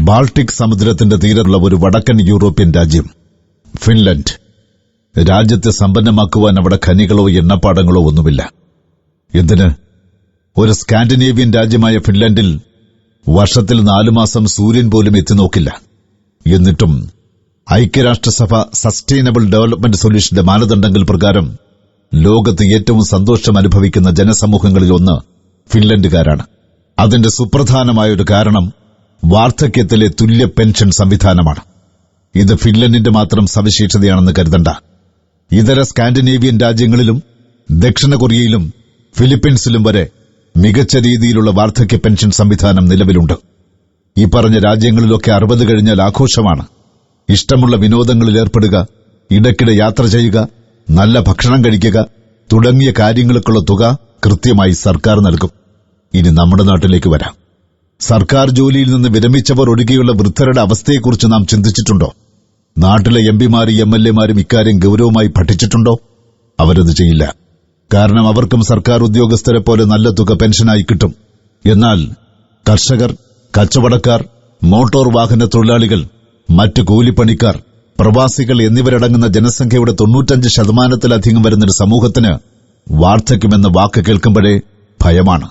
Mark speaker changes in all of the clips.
Speaker 1: Baltic സമുദ്രത്തിന്റെ തീരത്തുള്ള ഒരു വടക്കൻ യൂറോപ്യൻ രാജ്യം ഫിൻലൻഡ്. രാജ്യത്തെ സമ്പന്നമാക്കുവാൻ അവിടെ ഖനികളോ എണ്ണപ്പാടങ്ങളോ ഒന്നുമില്ല. എന്തിന്? ഒരു സ്കാൻഡിനേവിയൻ രാജ്യമായ ഫിൻലൻഡിൽ വർഷത്തിൽ 4 മാസം സൂര്യൻ പോലും എത്തിനോക്കില്ല. എന്നിട്ടും ഐക്യരാഷ്ട്രസഭ സസ്റ്റൈനബിൾ ഡെവലപ്മെന്റ് സൊല്യൂഷന്റെ മാനദണ്ഡങ്ങൾ പ്രകാരം ലോകത്ത് ഏറ്റവും സന്തോഷം അനുഭവിക്കുന്ന ജനസമൂഹങ്ങളിലൊന്ന് ഫിൻലൻഡുകാരാണ്. അതിന്റെ സുപ്രധാനമായ ഒരു കാരണം വാർദ്ധക്യത്തിലെ തുല്യ പെൻഷൻ സംവിധാനമാണ്. ഇത് ഫിൻലൻഡിന്റെ മാത്രം സവിശേഷതയാണെന്ന് കരുതണ്ട. ഇതര സ്കാൻഡിനേവിയൻ രാജ്യങ്ങളിലും ദക്ഷിണ കൊറിയയിലും ഫിലിപ്പീൻസിലും വരെ മികച്ച രീതിയിലുള്ള വാർദ്ധക്യ പെൻഷൻ സംവിധാനം നിലവിലുണ്ട്. ഈ പറഞ്ഞ രാജ്യങ്ങളിലൊക്കെ 60 കഴിഞ്ഞാൽ ആഘോഷമാണ്. ഇഷ്ടമുള്ള വിനോദങ്ങളിൽ ഏർപ്പെടുക, ഇടയ്ക്കിടെ യാത്ര ചെയ്യുക, നല്ല ഭക്ഷണം കഴിക്കുക തുടങ്ങിയ കാര്യങ്ങൾക്കുള്ള തുക കൃത്യമായി സർക്കാർ നൽകും. ഇനി നമ്മുടെ നാട്ടിലേക്ക് വരാം. സർക്കാർ ജോലിയിൽ നിന്ന് വിരമിച്ചവർ ഒഴികെയുള്ള വൃദ്ധരുടെ അവസ്ഥയെക്കുറിച്ച് നാം ചിന്തിച്ചിട്ടുണ്ടോ? നാട്ടിലെ എംപിമാരും എംഎൽഎമാരും ഇക്കാര്യം ഗൌരവമായി പഠിച്ചിട്ടുണ്ടോ? അവരത് ചെയ്യില്ല. കാരണം അവർക്കും സർക്കാർ ഉദ്യോഗസ്ഥരെ പോലെ നല്ല തുക പെൻഷനായി കിട്ടും. എന്നാൽ കർഷകർ, കച്ചവടക്കാർ, മോട്ടോർ വാഹന തൊഴിലാളികൾ, മറ്റു കൂലിപ്പണിക്കാർ, പ്രവാസികൾ എന്നിവരടങ്ങുന്ന ജനസംഖ്യയുടെ 95% വരുന്നൊരു സമൂഹത്തിന് വാർദ്ധക്യമെന്ന വാക്ക് കേൾക്കുമ്പോഴേ ഭയമാണ്.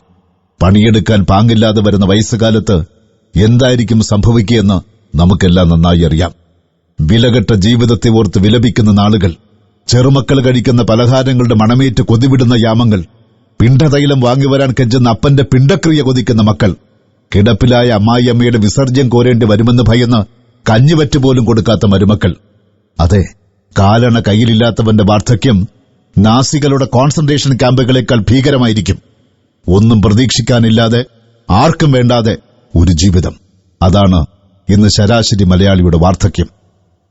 Speaker 1: പണിയെടുക്കാൻ പാങ്ങില്ലാതെ വരുന്ന വയസ്സുകാലത്ത് എന്തായിരിക്കും സംഭവിക്കുകയെന്ന് നമുക്കെല്ലാം നന്നായി അറിയാം. വിലകെട്ട ജീവിതത്തെ ഓർത്ത് വിലപിക്കുന്ന നാളുകൾ, ചെറുമക്കൾ കഴിക്കുന്ന പലഹാരങ്ങളുടെ മണമേറ്റ് കൊതിവിടുന്ന യാമങ്ങൾ, പിണ്ടതൈലം വാങ്ങിവരാൻ കെഞ്ചുന്ന അപ്പന്റെ പിണ്ടക്രിയ കൊതിക്കുന്ന മക്കൾ, കിടപ്പിലായ അമ്മായിയമ്മയുടെ വിസർജ്യം കോരേണ്ടി വരുമെന്ന് ഭയന്ന് കഞ്ഞിവറ്റുപോലും കൊടുക്കാത്ത മരുമക്കൾ. അതെ, കാലണ കയ്യിലില്ലാത്തവന്റെ വാർദ്ധക്യം നാസികളുടെ കോൺസെൻട്രേഷൻ ക്യാമ്പുകളേക്കാൾ ഭീകരമായിരിക്കും. ഒന്നും പ്രതീക്ഷിക്കാനില്ലാതെ, ആർക്കും വേണ്ടാതെ ഒരു ജീവിതം. അതാണ് ഇന്ന് ശരാശരി മലയാളിയുടെ വാർദ്ധക്യം.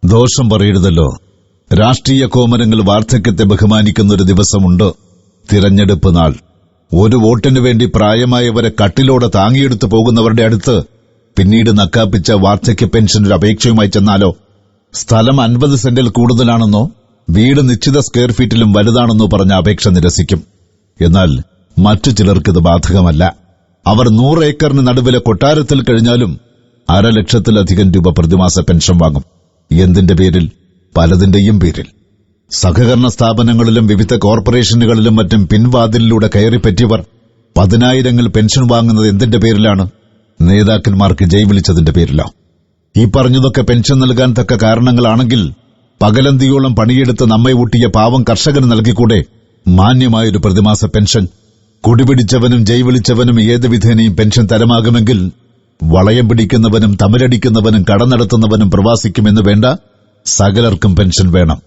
Speaker 1: ദോഷം പറയരുതല്ലോ. രാഷ്ട്രീയ കോമരങ്ങൾ വാർദ്ധക്യത്തെ ബഹുമാനിക്കുന്ന ഒരു ദിവസമുണ്ട്, തിരഞ്ഞെടുപ്പ് നാൾ. ഒരു വോട്ടിനു വേണ്ടി പ്രായമായവരെ കട്ടിലോടെ താങ്ങിയെടുത്തു പോകുന്നവരുടെ അടുത്ത് പിന്നീട് നക്കാപ്പിച്ച വാർദ്ധക്യ പെൻഷനൊരു അപേക്ഷയുമായി ചെന്നാലോ? സ്ഥലം 50 സെന്റിൽ കൂടുതലാണെന്നോ വീട് നിശ്ചിത സ്ക്വയർ ഫീറ്റിലും വലുതാണെന്നോ പറഞ്ഞ അപേക്ഷ നിരസിക്കും. എന്നാൽ മറ്റു ചിലർക്കിത് ബാധകമല്ല. അവർ 100 ഏക്കറിന് നടുവിലെ കൊട്ടാരത്തിൽ കഴിഞ്ഞാലും 500,000-ലധികം രൂപ പ്രതിമാസ പെൻഷൻ വാങ്ങും. എന്തിന്റെ പേരിൽ? പലതിന്റെയും പേരിൽ. സഹകരണ സ്ഥാപനങ്ങളിലും വിവിധ കോർപ്പറേഷനുകളിലും മറ്റും പിൻവാതിലിലൂടെ കയറിപ്പറ്റിയവർ 10,000 പെൻഷൻ വാങ്ങുന്നത് എന്തിന്റെ പേരിലാണ്? നേതാക്കന്മാർക്ക് ജയ് വിളിച്ചതിന്റെ പേരിലോ? ഈ പറഞ്ഞതൊക്കെ പെൻഷൻ നൽകാൻ തക്ക കാരണങ്ങളാണെങ്കിൽ പകലന്തിയോളം പണിയെടുത്ത് നമ്മെ ഊട്ടിയ പാവം കർഷകന് നൽകിക്കൂടെ മാന്യമായൊരു പ്രതിമാസ പെൻഷൻ? കുടിപിടിച്ചവനും ജയ് വിളിച്ചവനും ഏത് വിധേനയും പെൻഷൻ തരമാകുമെങ്കിൽ വളയം പിടിക്കുന്നവനും തമിഴടിക്കുന്നവനും കട നടത്തുന്നവനും പ്രവാസിക്കുമെന്ന് വേണ്ട, സകലർക്കും പെൻഷൻ വേണം.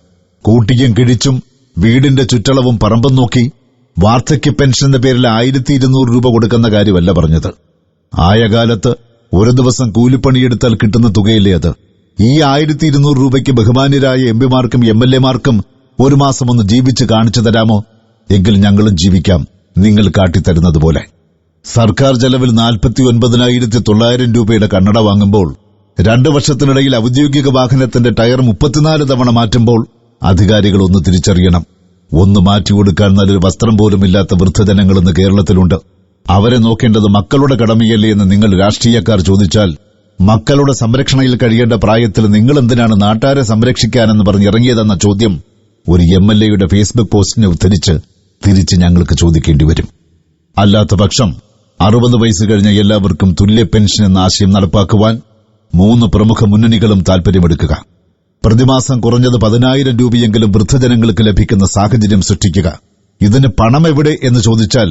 Speaker 1: കൂട്ടിയും കിഴിച്ചും വീടിന്റെ ചുറ്റളവും പറമ്പും നോക്കി വാർദ്ധക്യ പെൻഷന്റെ പേരിൽ 1200 രൂപ കൊടുക്കുന്ന കാര്യമല്ല പറഞ്ഞത്. ആയ കാലത്ത് ഒരു ദിവസം കൂലിപ്പണിയെടുത്താൽ കിട്ടുന്ന തുകയില്ലേ അത്? ഈ 1200 രൂപയ്ക്ക് ബഹുമാന്യരായ എംപിമാർക്കും എംഎൽഎമാർക്കും ഒരു മാസം ഒന്ന് ജീവിച്ച് കാണിച്ചു തരാമോ? എങ്കിൽ ഞങ്ങളും ജീവിക്കാം, നിങ്ങൾ കാട്ടിത്തരുന്നതുപോലെ. സർക്കാർ ചെലവിൽ 49,900 രൂപയുടെ കണ്ണട വാങ്ങുമ്പോൾ 2 വർഷത്തിനിടയിൽ ഔദ്യോഗിക വാഹനത്തിന്റെ ടയർ 34 തവണ മാറ്റുമ്പോൾ അധികാരികൾ ഒന്ന് തിരിച്ചറിയണം. ഒന്ന് മാറ്റിക്കൊടുക്കാൻ നല്ലൊരു വസ്ത്രം പോലുമില്ലാത്ത വൃദ്ധജനങ്ങൾ ഇന്ന് കേരളത്തിലുണ്ട്. അവരെ നോക്കേണ്ടത് മക്കളുടെ കടമയല്ലേ എന്ന് നിങ്ങൾ രാഷ്ട്രീയക്കാർ ചോദിച്ചാൽ, മക്കളുടെ സംരക്ഷണയിൽ കഴിയേണ്ട പ്രായത്തിൽ നിങ്ങൾ എന്തിനാണ് നാട്ടാരെ സംരക്ഷിക്കാനെന്ന് പറഞ്ഞിറങ്ങിയതെന്ന ചോദ്യം ഒരു എംഎൽഎയുടെ ഫേസ്ബുക്ക് പോസ്റ്റിനെ ഉദ്ധരിച്ച് തിരിച്ച് ഞങ്ങൾക്ക് ചോദിക്കേണ്ടി വരും. അല്ലാത്ത പക്ഷം 60 വയസ്സ് കഴിഞ്ഞ എല്ലാവർക്കും തുല്യ പെൻഷൻ എന്ന ആശയം നടപ്പാക്കുവാൻ 3 പ്രമുഖ മുന്നണികളും താൽപര്യമെടുക്കുക. പ്രതിമാസം കുറഞ്ഞത് 10,000 രൂപയെങ്കിലും വൃദ്ധജനങ്ങൾക്ക് ലഭിക്കുന്ന സാഹചര്യം സൃഷ്ടിക്കുക. ഇതിന് പണം എവിടെ എന്ന് ചോദിച്ചാൽ,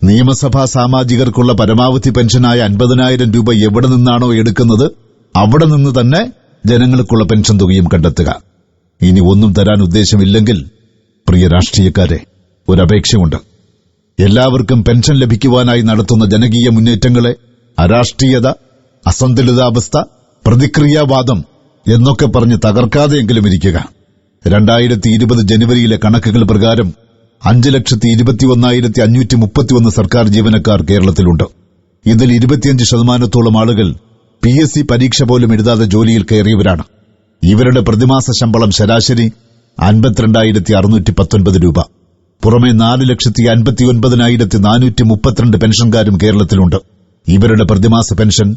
Speaker 1: നിയമസഭാ സാമാജികർക്കുള്ള പരമാവധി പെൻഷനായ 50,000 രൂപ എവിടെ നിന്നാണോ എടുക്കുന്നത് അവിടെ നിന്ന് തന്നെ ജനങ്ങൾക്കുള്ള പെൻഷൻ തുകയും കണ്ടെത്തുക. ഇനി ഒന്നും തരാൻ ഉദ്ദേശമില്ലെങ്കിൽ പ്രിയ രാഷ്ട്രീയക്കാരെ, ഒരപേക്ഷയുണ്ട്. എല്ലാവർക്കും പെൻഷൻ ലഭിക്കുവാനായി നടത്തുന്ന ജനകീയ മുന്നേറ്റങ്ങളെ അരാഷ്ട്രീയത, അസന്തുലിതാവസ്ഥ, പ്രതിക്രിയാവാദം എന്നൊക്കെ പറഞ്ഞ് തകർക്കാതെയെങ്കിലും ഇരിക്കുക. 2020 ജനുവരിയിലെ കണക്കുകൾ പ്രകാരം 5,21,531 സർക്കാർ ജീവനക്കാർ കേരളത്തിലുണ്ട്. ഇതിൽ 25% ആളുകൾ PSC പരീക്ഷ പോലും എഴുതാതെ ജോലിയിൽ കയറിയവരാണ്. ഇവരുടെ പ്രതിമാസ ശമ്പളം ശരാശരി 52,619 രൂപ. പുറമെ 4,59,432 പെൻഷൻകാരും കേരളത്തിലുണ്ട്. ഇവരുടെ പ്രതിമാസ പെൻഷൻ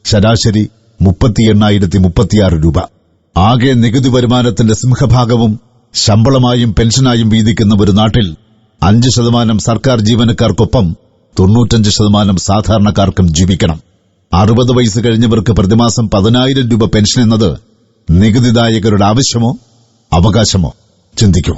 Speaker 1: ശരാശരി 38,036 രൂപ. ആകെ നികുതി വരുമാനത്തിന്റെ സിംഹഭാഗവും ശമ്പളമായും പെൻഷനായും വീതിക്കുന്ന ഒരു നാട്ടിൽ 5% സർക്കാർ ജീവനക്കാർക്കൊപ്പം 95% സാധാരണക്കാർക്കും ജീവിക്കണം. 60 വയസ്സ് കഴിഞ്ഞവർക്ക് പ്രതിമാസം 10,000 രൂപ പെൻഷൻ എന്നത് നികുതിദായകരുടെ ആവശ്യമോ അവകാശമോ? ചിന്തിക്കൂ.